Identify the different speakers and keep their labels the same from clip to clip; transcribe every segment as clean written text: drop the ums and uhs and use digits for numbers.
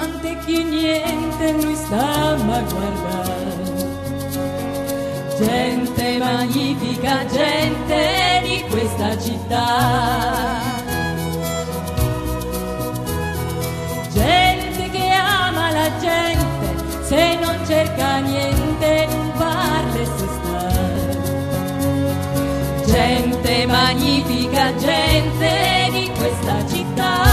Speaker 1: distante che niente noi stiamo a guardare. Gente magnifica, gente di questa città, gente che ama la gente, se non cerca niente non parla e si sta. Gente magnifica, gente di questa città.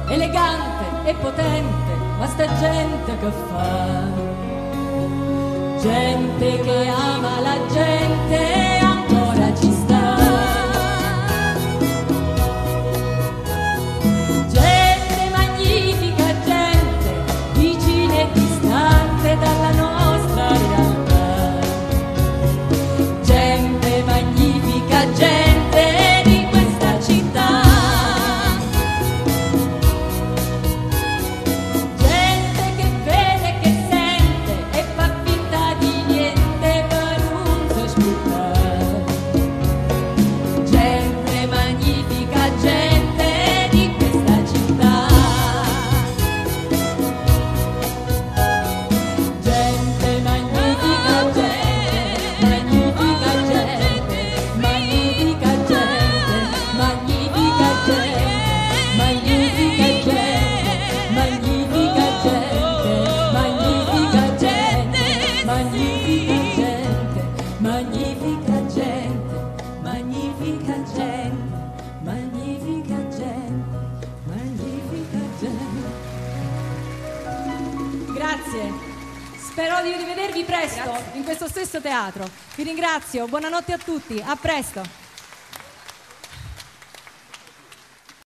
Speaker 1: Elegante e potente, ma sta gente che fa, gente che ama la gente ancora ci sta. Gente magnifica, gente vicina e distante dalla nostra realtà. Gente magnifica, gente di questa città. Magnifica gente, magnifica gente, magnifica gente, magnifica gente. Grazie, spero di rivedervi presto in questo stesso teatro. Vi ringrazio, buonanotte a tutti, a presto.